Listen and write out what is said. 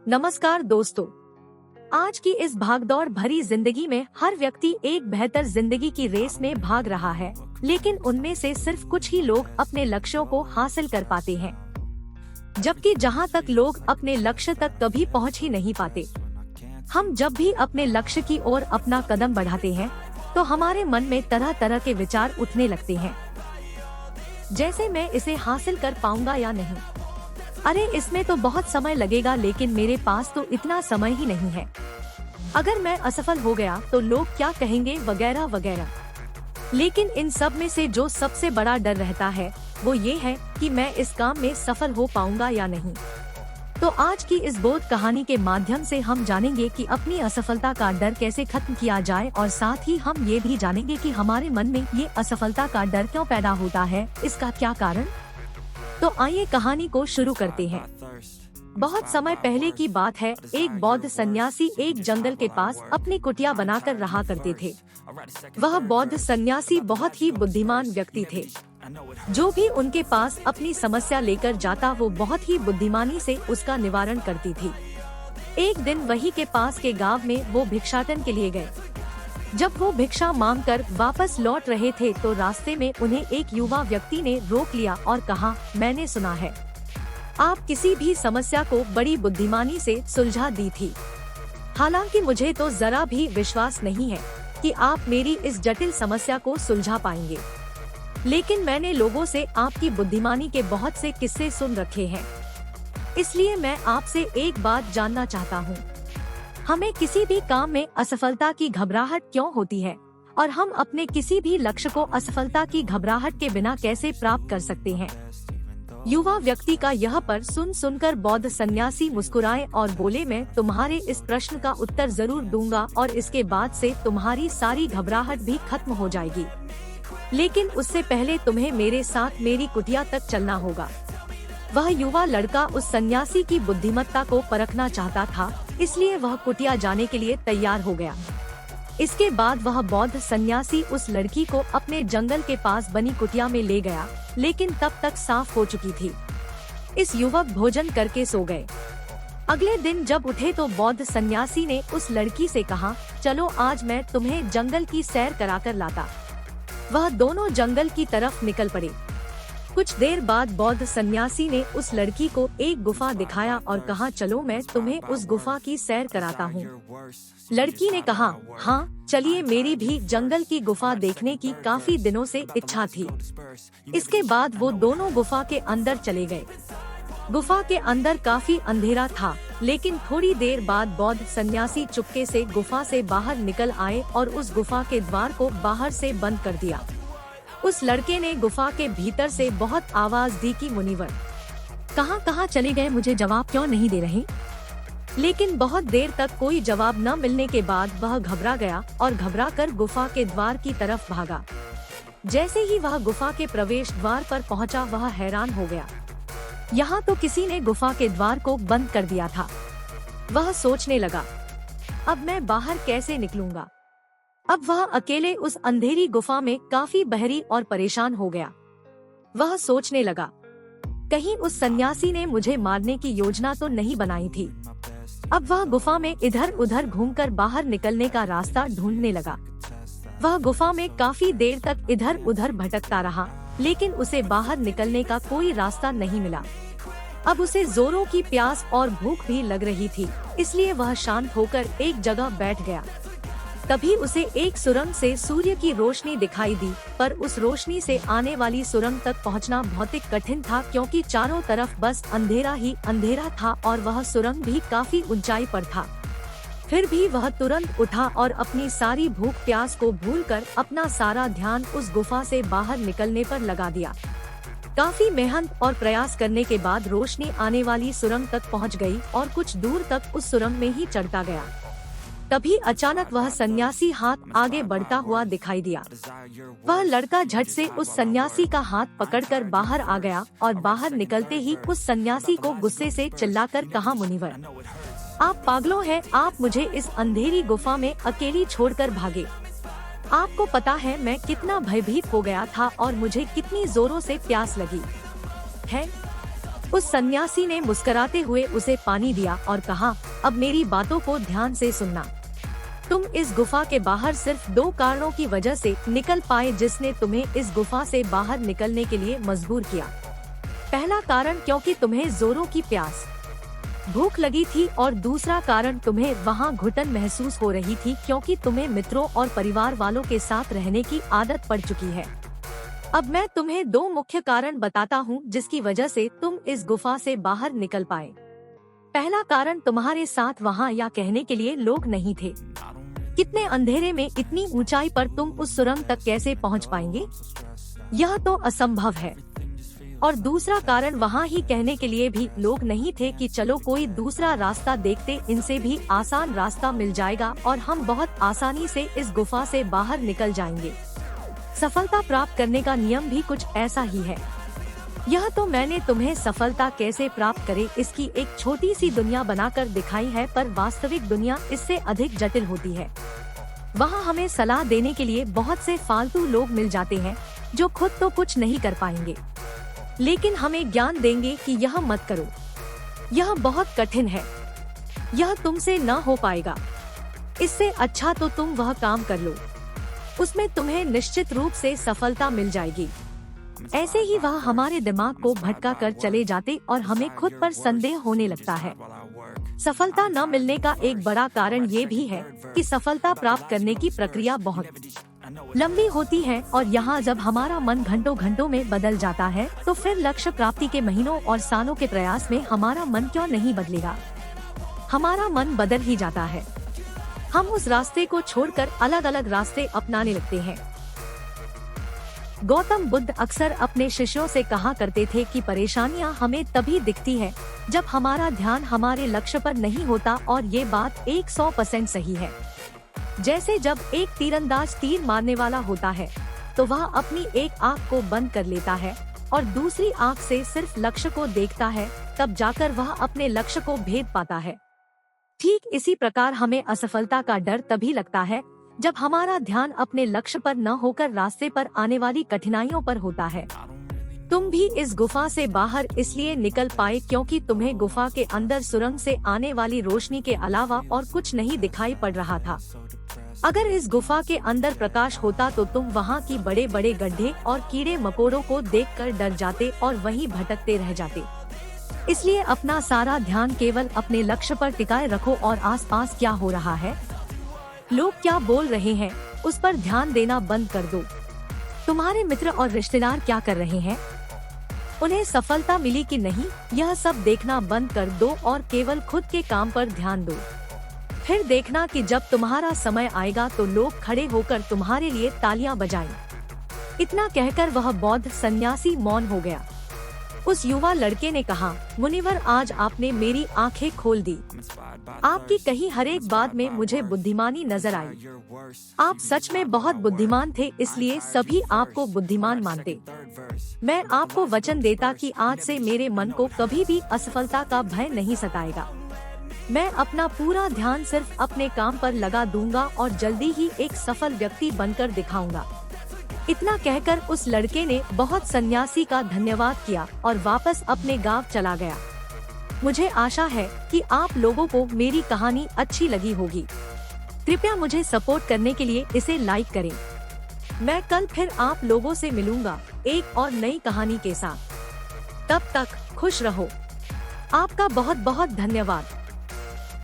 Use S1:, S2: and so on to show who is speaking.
S1: नमस्कार दोस्तों। आज की इस भागदौड़ भरी जिंदगी में हर व्यक्ति एक बेहतर जिंदगी की रेस में भाग रहा है, लेकिन उनमें से सिर्फ कुछ ही लोग अपने लक्ष्यों को हासिल कर पाते हैं, जबकि जहां तक लोग अपने लक्ष्य तक कभी पहुंच ही नहीं पाते। हम जब भी अपने लक्ष्य की ओर अपना कदम बढ़ाते हैं, तो हमारे मन में तरह तरह के विचार उठने लगते हैं, जैसे मैं इसे हासिल कर पाऊंगा या नहीं, अरे इसमें तो बहुत समय लगेगा, लेकिन मेरे पास तो इतना समय ही नहीं है, अगर मैं असफल हो गया तो लोग क्या कहेंगे, वगैरह वगैरह। लेकिन इन सब में से जो सबसे बड़ा डर रहता है वो ये है कि मैं इस काम में सफल हो पाऊंगा या नहीं। तो आज की इस बोध कहानी के माध्यम से हम जानेंगे कि अपनी असफलता का डर कैसे खत्म किया जाए, और साथ ही हम ये भी जानेंगे कि हमारे मन में ये असफलता का डर क्यों पैदा होता है, इसका क्या कारण। तो आइए कहानी को शुरू करते हैं। बहुत समय पहले की बात है, एक बौद्ध सन्यासी एक जंगल के पास अपनी कुटिया बनाकर रहा करते थे। वह बौद्ध सन्यासी बहुत ही बुद्धिमान व्यक्ति थे। जो भी उनके पास अपनी समस्या लेकर जाता वो बहुत ही बुद्धिमानी से उसका निवारण करती थी। एक दिन वही के पास के गांव में वो भिक्षाटन के लिए गए। जब वो भिक्षा मांगकर वापस लौट रहे थे तो रास्ते में उन्हें एक युवा व्यक्ति ने रोक लिया और कहा, मैंने सुना है आप किसी भी समस्या को बड़ी बुद्धिमानी से सुलझा दी थी। हालांकि मुझे तो जरा भी विश्वास नहीं है कि आप मेरी इस जटिल समस्या को सुलझा पाएंगे, लेकिन मैंने लोगों से आपकी बुद्धिमानी के बहुत से किस्से सुन रखे हैं, इसलिए मैं आपसे एक बात जानना चाहता हूँ। हमें किसी भी काम में असफलता की घबराहट क्यों होती है, और हम अपने किसी भी लक्ष्य को असफलता की घबराहट के बिना कैसे प्राप्त कर सकते हैं। युवा व्यक्ति का यह पर सुनकर बौद्ध सन्यासी मुस्कुराए और बोले, मैं तुम्हारे इस प्रश्न का उत्तर जरूर दूंगा और इसके बाद से तुम्हारी सारी घबराहट भी खत्म हो जाएगी, लेकिन उससे पहले तुम्हें मेरे साथ मेरी कुटिया तक चलना होगा। वह युवा लड़का उस सन्यासी की बुद्धिमत्ता को परखना चाहता था, इसलिए वह कुटिया जाने के लिए तैयार हो गया। इसके बाद वह बौद्ध सन्यासी उस लड़की को अपने जंगल के पास बनी कुटिया में ले गया, लेकिन तब तक साफ हो चुकी थी। इस युवक भोजन करके सो गए। अगले दिन जब उठे तो बौद्ध सन्यासी ने उस लड़की से कहा, चलो आज मैं तुम्हें जंगल की सैर कराकर लाता। वह दोनों जंगल की तरफ निकल पड़े। कुछ देर बाद बौद्ध सन्यासी ने उस लड़की को एक गुफा दिखाया और कहा, चलो मैं तुम्हें उस गुफा की सैर कराता हूँ। लड़की ने कहा, हाँ चलिए, मेरी भी जंगल की गुफा देखने की काफी दिनों से इच्छा थी। इसके बाद वो दोनों गुफा के अंदर चले गए। गुफा के अंदर काफी अंधेरा था, लेकिन थोड़ी देर बाद बौद्ध सन्यासी चुपके से गुफा से बाहर निकल आए और उस गुफा के द्वार को बाहर से बंद कर दिया। उस लड़के ने गुफा के भीतर से बहुत आवाज दी कि मुनिवर कहाँ चले गए, मुझे जवाब क्यों नहीं दे रहे। लेकिन बहुत देर तक कोई जवाब न मिलने के बाद वह घबरा गया और घबराकर गुफा के द्वार की तरफ भागा। जैसे ही वह गुफा के प्रवेश द्वार पर पहुंचा, वह हैरान हो गया। यहाँ तो किसी ने गुफा के द्वार को बंद कर दिया था। वह सोचने लगा, अब मैं बाहर कैसे निकलूंगा। अब वह अकेले उस अंधेरी गुफा में काफी बहरी और परेशान हो गया। वह सोचने लगा, कहीं उस सन्यासी ने मुझे मारने की योजना तो नहीं बनाई थी। अब वह गुफा में इधर उधर घूमकर बाहर निकलने का रास्ता ढूंढने लगा। वह गुफा में काफी देर तक इधर उधर भटकता रहा, लेकिन उसे बाहर निकलने का कोई रास्ता नहीं मिला। अब उसे जोरों की प्यास और भूख भी लग रही थी, इसलिए वह शांत होकर एक जगह बैठ गया। तभी उसे एक सुरंग से सूर्य की रोशनी दिखाई दी, पर उस रोशनी से आने वाली सुरंग तक पहुंचना भौतिक कठिन था, क्योंकि चारों तरफ बस अंधेरा ही अंधेरा था और वह सुरंग भी काफी ऊंचाई पर था। फिर भी वह तुरंत उठा और अपनी सारी भूख प्यास को भूलकर अपना सारा ध्यान उस गुफा से बाहर निकलने पर लगा दिया। काफी मेहनत और प्रयास करने के बाद रोशनी आने वाली सुरंग तक पहुंच गई और कुछ दूर तक उस सुरंग में ही चढ़ता गया। तभी अचानक वह सन्यासी हाथ आगे बढ़ता हुआ दिखाई दिया। वह लड़का झट से उस सन्यासी का हाथ पकड़कर बाहर आ गया और बाहर निकलते ही उस सन्यासी को गुस्से से चिल्लाकर कहा, मुनिवर आप पागलों हैं, आप मुझे इस अंधेरी गुफा में अकेली छोड़कर भागे। आपको पता है मैं कितना भयभीत हो गया था और मुझे कितनी जोरों से प्यास लगी है। उस सन्यासी ने मुस्कुराते हुए उसे पानी दिया और कहा, अब मेरी बातों को ध्यान से सुनना। तुम इस गुफा के बाहर सिर्फ 2 कारणों की वजह से निकल पाए जिसने तुम्हें इस गुफा से बाहर निकलने के लिए मजबूर किया। पहला कारण क्योंकि तुम्हें जोरों की प्यास, भूख लगी थी, और दूसरा कारण तुम्हें वहाँ घुटन महसूस हो रही थी क्योंकि तुम्हें मित्रों और परिवार वालों के साथ रहने की आदत पड़ चुकी है। अब मैं तुम्हें 2 मुख्य कारण बताता हूँ जिसकी वजह से तुम इस गुफा से बाहर निकल पाए। पहला कारण, तुम्हारे साथ वहाँ या कहने के लिए लोग नहीं थे। कितने अंधेरे में इतनी ऊंचाई पर तुम उस सुरंग तक कैसे पहुँच पाएंगे? यह तो असंभव है। और दूसरा कारण, वहाँ ही कहने के लिए भी लोग नहीं थे कि चलो कोई दूसरा रास्ता देखते, इनसे भी आसान रास्ता मिल जाएगा और हम बहुत आसानी से इस गुफा से बाहर निकल जाएंगे। सफलता प्राप्त करने का नियम भी कुछ ऐसा ही है। यह तो मैंने तुम्हें सफलता कैसे प्राप्त करे इसकी एक छोटी सी दुनिया बनाकर दिखाई है, पर वास्तविक दुनिया इससे अधिक जटिल होती है। वहाँ हमें सलाह देने के लिए बहुत से फालतू लोग मिल जाते हैं जो खुद तो कुछ नहीं कर पाएंगे, लेकिन हमें ज्ञान देंगे कि यह मत करो, यह बहुत कठिन है, यह तुमसे न हो पाएगा, इससे अच्छा तो तुम वह काम कर लो, उसमें तुम्हें निश्चित रूप से सफलता मिल जाएगी। ऐसे ही वह हमारे दिमाग को भटका कर चले जाते और हमें खुद पर संदेह होने लगता है। सफलता न मिलने का एक बड़ा कारण ये भी है कि सफलता प्राप्त करने की प्रक्रिया बहुत लंबी होती है, और यहाँ जब हमारा मन घंटों घंटों में बदल जाता है तो फिर लक्ष्य प्राप्ति के महीनों और सालों के प्रयास में हमारा मन क्यों नहीं बदलेगा? हमारा मन बदल ही जाता है। हम उस रास्ते को छोड़कर अलग अलग रास्ते अपनाने लगते हैं। गौतम बुद्ध अक्सर अपने शिष्यों से कहा करते थे कि परेशानियां हमें तभी दिखती है जब हमारा ध्यान हमारे लक्ष्य पर नहीं होता, और ये बात 100% सही है। जैसे जब एक तीरंदाज तीर मारने वाला होता है तो वह अपनी एक आँख को बंद कर लेता है और दूसरी आँख से सिर्फ लक्ष्य को देखता है, तब जाकर वह अपने लक्ष्य को भेद पाता है। ठीक इसी प्रकार हमें असफलता का डर तभी लगता है जब हमारा ध्यान अपने लक्ष्य पर न होकर रास्ते पर आने वाली कठिनाइयों पर होता है। तुम भी इस गुफा से बाहर इसलिए निकल पाए क्योंकि तुम्हें गुफा के अंदर सुरंग से आने वाली रोशनी के अलावा और कुछ नहीं दिखाई पड़ रहा था। अगर इस गुफा के अंदर प्रकाश होता तो तुम वहाँ की बड़े बड़े गड्ढे और कीड़े मकोड़ों को देखकर डर जाते और वहीं भटकते रह जाते। इसलिए अपना सारा ध्यान केवल अपने लक्ष्य पर टिकाए रखो और आसपास क्या हो रहा है, लोग क्या बोल रहे हैं, उस पर ध्यान देना बंद कर दो। तुम्हारे मित्र और रिश्तेदार क्या कर रहे हैं, उन्हें सफलता मिली कि नहीं, यह सब देखना बंद कर दो और केवल खुद के काम पर ध्यान दो। फिर देखना कि जब तुम्हारा समय आएगा तो लोग खड़े होकर तुम्हारे लिए तालियां बजाएं। इतना कहकर वह बौद्ध सन्यासी मौन हो गया। उस युवा लड़के ने कहा, मुनिवर, आज आपने मेरी आंखें खोल दी। आपकी कही हर एक बात में मुझे बुद्धिमानी नजर आई। आप सच में बहुत बुद्धिमान थे, इसलिए सभी आपको बुद्धिमान मानते। मैं आपको वचन देता कि आज से मेरे मन को कभी भी असफलता का भय नहीं सताएगा। मैं अपना पूरा ध्यान सिर्फ अपने काम पर लगा दूंगा और जल्दी ही एक सफल व्यक्ति बनकर दिखाऊंगा। इतना कहकर उस लड़के ने बहुत सन्यासी का धन्यवाद किया और वापस अपने गांव चला गया। मुझे आशा है कि आप लोगों को मेरी कहानी अच्छी लगी होगी। कृपया मुझे सपोर्ट करने के लिए इसे लाइक करें। मैं कल फिर आप लोगों से मिलूंगा एक और नई कहानी के साथ। तब तक खुश रहो। आपका बहुत बहुत धन्यवाद।